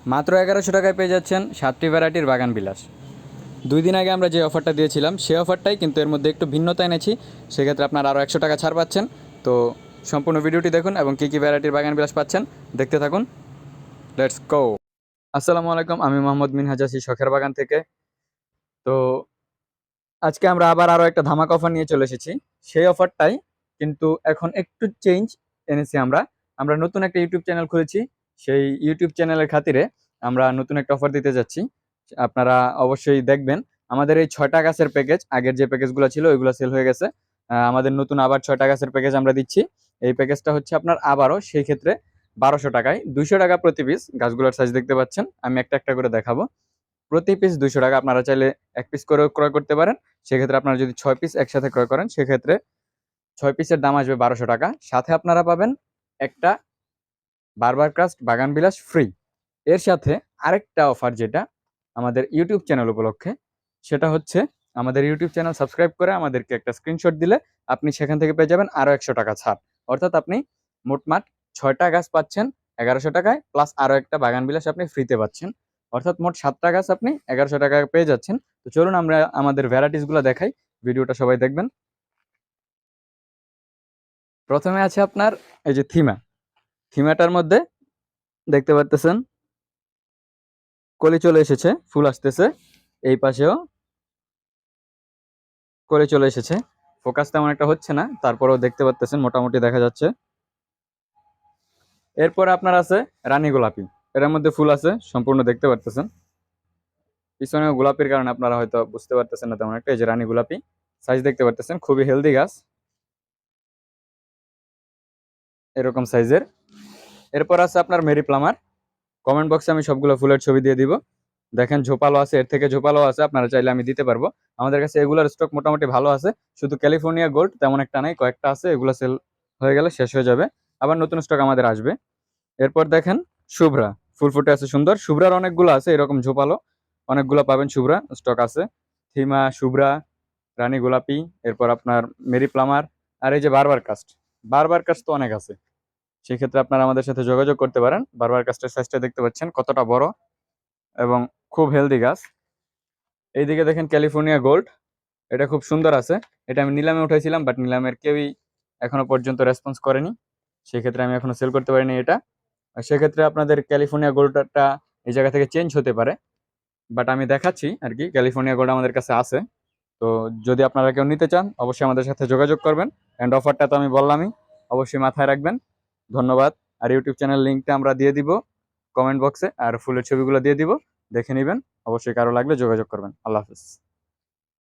মাত্র 1100 টাকায় পেয়ে যাচ্ছেন 7টি ভ্যারাইটির বাগান বিলাস। 2 দিন আগে আমরা যে অফারটা দিয়েছিলাম সেই অফারটাই, কিন্তু এর মধ্যে একটু ভিন্নতা এনেছি। সেক্ষেত্রে আপনার আরও 100 টাকা ছাড় পাচ্ছেন। তো সম্পূর্ণ ভিডিওটি দেখুন এবং কী কী ভ্যারাইটির বাগান বিলাস পাচ্ছেন দেখতে থাকুন। Let's go. আসসালামু আলাইকুম, আমি মোহাম্মদ মিনহাজ আছি শখের বাগান থেকে। তো আজকে আমরা আবার আরও একটা ধামাকা অফার নিয়ে চলে এসেছি। সেই অফারটাই কিন্তু এখন একটু চেঞ্জ এনেছি আমরা। আমরা নতুন একটা ইউটিউব চ্যানেল খুলেছি। সেই ইউটিউব চ্যানেলের খাতিরে আমরা নতুন একটা অফার দিতে যাচ্ছি। আপনারা অবশ্যই দেখবেন। আমাদের এই 6টা গাছের প্যাকেজ, আগের যে প্যাকেজগুলো ছিল ওইগুলো সেল হয়ে গেছে। আমাদের নতুন আবার 6টা গাছের প্যাকেজ আমরা দিচ্ছি। এই প্যাকেজটা হচ্ছে আপনার আবারও সেই ক্ষেত্রে 1200 টাকায়, 200 টাকা প্রতি পিস। গাছগুলোর সাইজ দেখতে পাচ্ছেন, আমি একটা একটা করে দেখাবো। প্রতি পিস 200 টাকা। আপনারা চাইলে 1 পিস করেও ক্রয় করতে পারেন। সেক্ষেত্রে আপনারা যদি 6 পিস একসাথে ক্রয় করেন সেক্ষেত্রে 6 পিসের দাম আসবে 1200 টাকা। সাথে আপনারা পাবেন একটা বারবার ক্রাস্ট বাগান বিলাস ফ্রি। এর সাথে আরেকটা অফার, যেটা আমাদের ইউটিউব চ্যানেল উপলক্ষে, সেটা হচ্ছে আমাদের ইউটিউব চ্যানেল সাবস্ক্রাইব করে আমাদেরকে একটা স্ক্রিনশট দিলে আপনি সেখান থেকে পেয়ে যাবেন আরও 100 টাকা ছাড়। অর্থাৎ আপনি মোটমাট 6টা গাছ পাচ্ছেন 1100 টাকায়, প্লাস আরও একটা বাগান বিলাস আপনি ফ্রিতে পাচ্ছেন। অর্থাৎ মোট 7টা গাছ আপনি 1100 টাকায় পেয়ে যাচ্ছেন। তো চলুন আমরা আমাদের ভ্যারাইটিসগুলো দেখাই, ভিডিওটা সবাই দেখবেন। প্রথমে আছে আপনার এই যে থিমাটার মধ্যে দেখতে পাচ্তেছেন কলি চলে এসেছে, ফুল আসতেছে। এই পাশেও কলি চলে এসেছে। ফোকাস তেমন একটা হচ্ছে না, তারপরেও দেখতে পাচ্তেছেন মোটামুটি দেখা যাচ্ছে। এরপর আপনার আছে রানী গোলাপি। এটার মধ্যে ফুল আছে, সম্পূর্ণ দেখতে পারতেছেন। পিছনে গোলাপির কারণে আপনারা হয়তো বুঝতে পারতেছেন না তেমন একটা। এই যে রানী গোলাপি, সাইজ দেখতে পারতেছেন, খুবই হেলদি গাছ, এরকম সাইজের। এরপর আছে আপনার মেরি প্লামার। কমেন্ট বক্সে আমি সবগুলো ফুলের ছবি দিয়ে দিব। দেখেন ঝোপালো আছে, এর থেকে ঝোপালো আছে, আপনারা চাইলে আমি দিতে পারবো। আমাদের কাছে এগুলোর স্টক মোটামুটি ভালো আছে। শুধু ক্যালিফোর্নিয়া গোল্ড তেমন একটা নাই, কয়েকটা আছে, এগুলো সেল হয়ে গেলে শেষ হয়ে যাবে। আবার নতুন স্টক আমাদের আসবে। এরপর দেখেন শুভ্রা, ফুল ফুটে আছে সুন্দর। শুভ্রার অনেকগুলো আছে, এরকম ঝোপালো অনেকগুলো পাবেন। শুভ্রা স্টক আছে, থিমা, শুভ্রা, রানী গোলাপি, এরপর আপনার মেরি প্লামার, আর এই যে বারবার কাস্ট। বারবার কাস্ট তো অনেক আছে, সেক্ষেত্রে আপনারা আমাদের সাথে যোগাযোগ করতে পারেন। বারবার কাস্টের সাইজটা দেখতে পাচ্ছেন কতটা বড় এবং খুব হেলদি গাছ। এইদিকে দেখেন ক্যালিফোর্নিয়া গোল্ড, এটা খুব সুন্দর আছে। এটা আমি নিলামে উঠাইছিলাম, বাট নিলামের কেউই এখনো পর্যন্ত রেসপন্স করেনি, সেক্ষেত্রে আমি এখনো সেল করতে পারিনি এটা। আর সেক্ষেত্রে আপনাদের ক্যালিফোর্নিয়া গোল্ডটা এই জায়গা থেকে চেঞ্জ হতে পারে, বাট আমি দেখাচ্ছি আর কি। ক্যালিফোর্নিয়া গোল্ড আমাদের কাছে আছে। তো যদি আপনারা কেউ নিতে চান অবশ্যই আমাদের সাথে যোগাযোগ করবেন। অ্যান্ড অফারটা তো আমি বললামই, অবশ্যই মাথায় রাখবেন। ধন্যবাদ। আর ইউটিউব চ্যানেল লিঙ্কটা আমরা দিয়ে দিব কমেন্ট বক্সে, আর ফুলের ছবিগুলো দিয়ে দিব, দেখে নেবেন। অবশ্যই কারো লাগলে যোগাযোগ করবেন। আল্লাহ হাফিজ।